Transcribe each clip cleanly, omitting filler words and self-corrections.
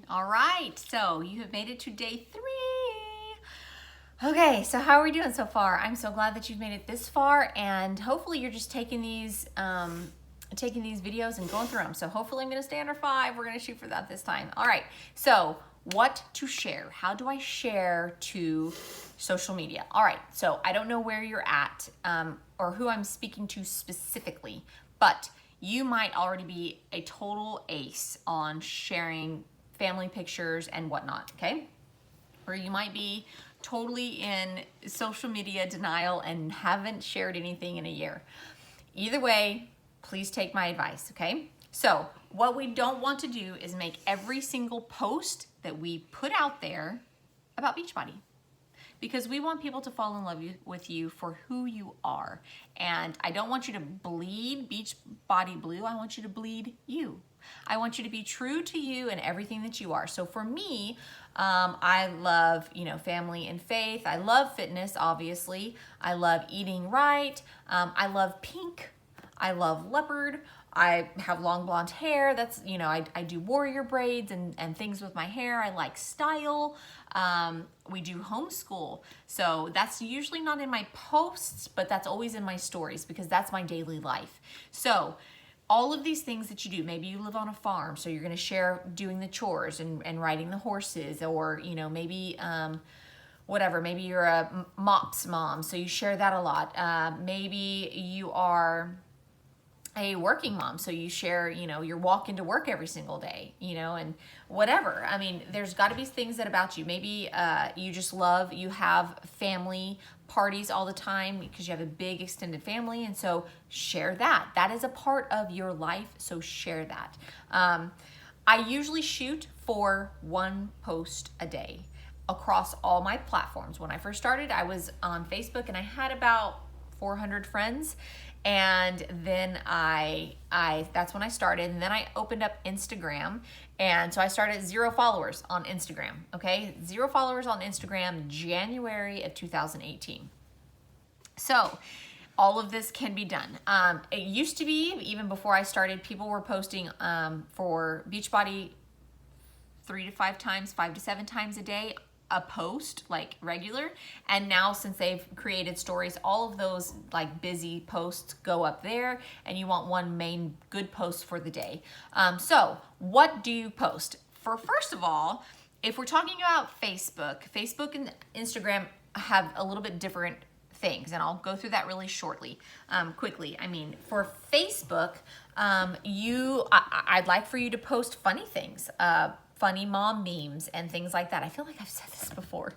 All right, so you have made it to day 3. Okay, so how are we doing so far? I'm so glad that you've made it this far, and hopefully you're just taking these videos and going through them. So hopefully I'm going to stay under 5. We're going to shoot for that this time. All right, so what to share? How do I share to social media? All right, so I don't know where you're at or who I'm speaking to specifically, but you might already be a total ace on sharing family pictures and whatnot, okay? Or you might be totally in social media denial and haven't shared anything in a year. Either way, please take my advice, okay? So what we don't want to do is make every single post that we put out there about Beachbody, because we want people to fall in love with you for who you are. And I don't want you to bleed Beachbody blue. I want you to bleed you. I want you to be true to you and everything that you are. So for me, I love, family and faith. I love fitness, obviously. I love eating right. I love pink. I love leopard. I have long blonde hair. That's, I do warrior braids and things with my hair. I like style. We do homeschool. So that's usually not in my posts, but that's always in my stories because that's my daily life. So all of these things that you do, maybe you live on a farm, so you're going to share doing the chores and riding the horses, or, maybe, whatever, maybe you're a MOPS mom, so you share that a lot. Maybe you are a working mom, so you share, you're walking to work every single day, and whatever. I mean, there's got to be things that about you. Maybe you have family parties all the time because you have a big extended family, and so share that. That is a part of your life, so share that. I usually shoot for 1 post a day across all my platforms. When I first started, I was on Facebook and I had about 400 friends. And then that's when I started. And then I opened up Instagram. And so I started 0 followers on Instagram. Okay. 0 followers on Instagram, January of 2018. So all of this can be done. It used to be, even before I started, people were posting for Beachbody 3 to 5 times, 5 to 7 times a day, a post, like regular. And now since they've created stories, all of those like busy posts go up there, and you want one main good post for the day. So what do you post? First of all, if we're talking about Facebook and Instagram have a little bit different things, and I'll go through that really quickly. I mean, for Facebook, I'd like for you to post funny things, funny mom memes and things like that. I feel like I've said this before.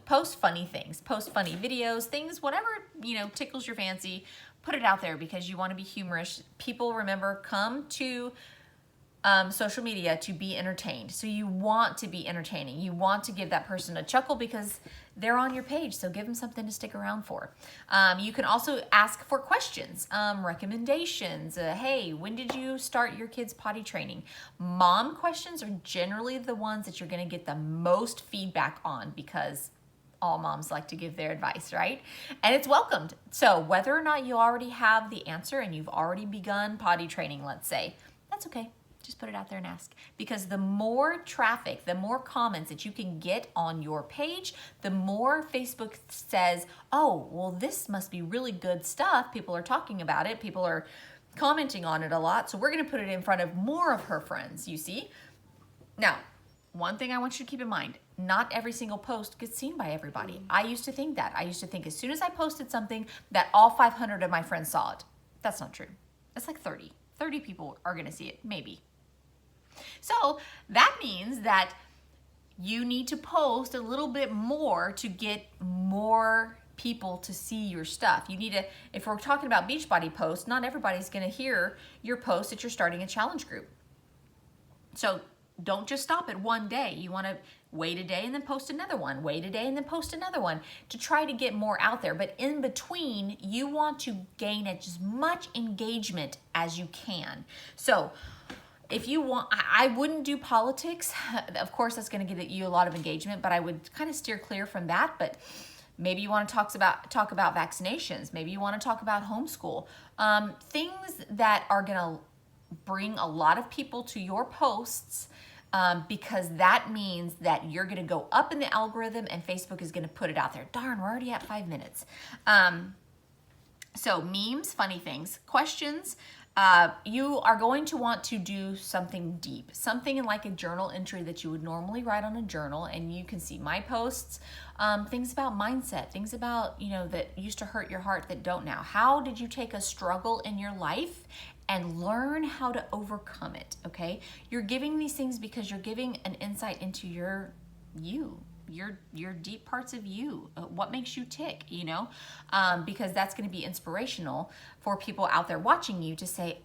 Post funny things, post funny videos, things, whatever, tickles your fancy, put it out there because you want to be humorous. People, remember, come to social media to be entertained. So you want to be entertaining. You want to give that person a chuckle because they're on your page. So give them something to stick around for. You can also ask for questions, recommendations. Hey, when did you start your kids' potty training? Mom questions are generally the ones that you're going to get the most feedback on because all moms like to give their advice, right? And it's welcomed. So whether or not you already have the answer and you've already begun potty training, let's say, that's okay. Just put it out there and ask, because the more traffic, the more comments that you can get on your page, the more Facebook says, oh, well, this must be really good stuff. People are talking about it. People are commenting on it a lot. So we're going to put it in front of more of her friends, you see? Now, one thing I want you to keep in mind, not every single post gets seen by everybody. I used to think that. I used to think as soon as I posted something that all 500 of my friends saw it. That's not true. That's like 30. 30 people are going to see it, maybe. So that means that you need to post a little bit more to get more people to see your stuff. You need to, if we're talking about Beachbody posts, not everybody's going to hear your post that you're starting a challenge group. So don't just stop at one day. You want to wait a day and then post another one, wait a day and then post another one to try to get more out there. But in between, you want to gain as much engagement as you can. So if you want, I wouldn't do politics. Of course, that's going to get you a lot of engagement, but I would kind of steer clear from that. But maybe you want to talk about vaccinations. Maybe you want to talk about homeschool. Things that are going to bring a lot of people to your posts, because that means that you're going to go up in the algorithm and Facebook is going to put it out there. Darn, we're already at 5 minutes. So memes, funny things, questions. You are going to want to do something deep, something like a journal entry that you would normally write on a journal, and you can see my posts, things about mindset, things about, that used to hurt your heart that don't now. How did you take a struggle in your life and learn how to overcome it, okay? You're giving these things because you're giving an insight into your deep parts of you, what makes you tick, because that's going to be inspirational for people out there watching you to say,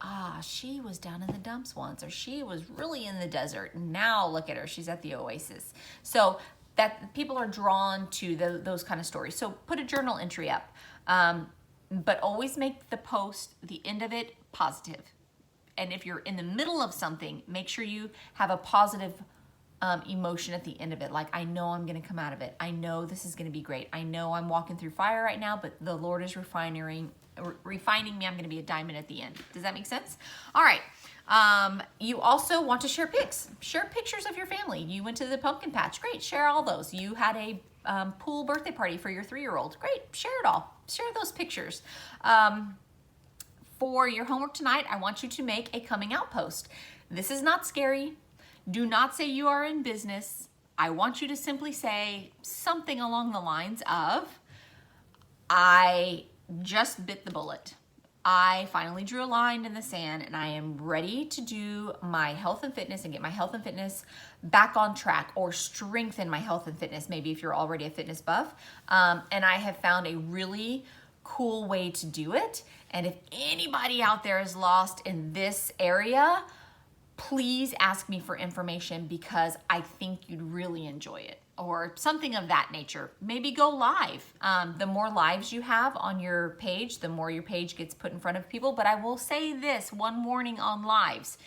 she was down in the dumps once, or she was really in the desert, and now look at her, she's at the oasis. So that people are drawn to those kind of stories. So put a journal entry up, but always make the post, the end of it, positive. And if you're in the middle of something, make sure you have a positive emotion at the end of it. Like, I know I'm going to come out of it. I know this is going to be great. I know I'm walking through fire right now, but the Lord is refining me. I'm going to be a diamond at the end. Does that make sense? All right. You also want to share pics. Share pictures of your family. You went to the pumpkin patch. Great. Share all those. You had a pool birthday party for your 3-year-old. Great. Share it all. Share those pictures. For your homework tonight, I want you to make a coming out post. This is not scary. Do not say you are in business. I want you to simply say something along the lines of, I just bit the bullet. I finally drew a line in the sand and I am ready to do my health and fitness and get my health and fitness back on track, or strengthen my health and fitness, maybe if you're already a fitness buff. And I have found a really cool way to do it. And if anybody out there is lost in this area, please ask me for information, because I think you'd really enjoy it, or something of that nature. Maybe go live. The more lives you have on your page, the more your page gets put in front of people. But I will say this, one warning on lives.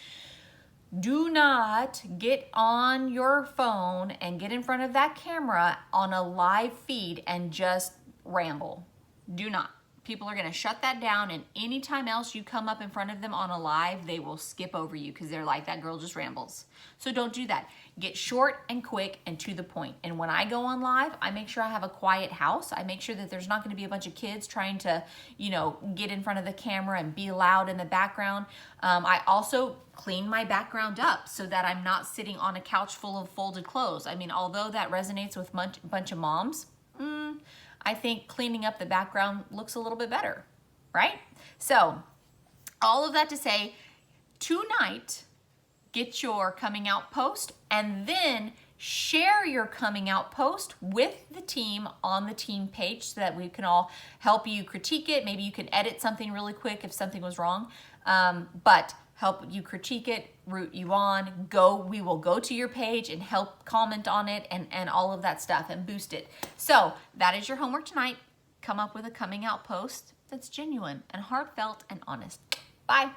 Do not get on your phone and get in front of that camera on a live feed and just ramble. Do not. People are going to shut that down, and anytime else you come up in front of them on a live, they will skip over you because they're like, that girl just rambles. So don't do that. Get short and quick and to the point. And when I go on live, I make sure I have a quiet house. I make sure that there's not going to be a bunch of kids trying to, get in front of the camera and be loud in the background. I also clean my background up so that I'm not sitting on a couch full of folded clothes. I mean, although that resonates with a bunch of moms, I think cleaning up the background looks a little bit better, right? So all of that to say, tonight, get your coming out post, and then share your coming out post with the team on the team page so that we can all help you critique it. Maybe you can edit something really quick if something was wrong, but help you critique it, root you on, we will go to your page and help comment on it and all of that stuff and boost it. So that is your homework tonight. Come up with a coming out post that's genuine and heartfelt and honest. Bye.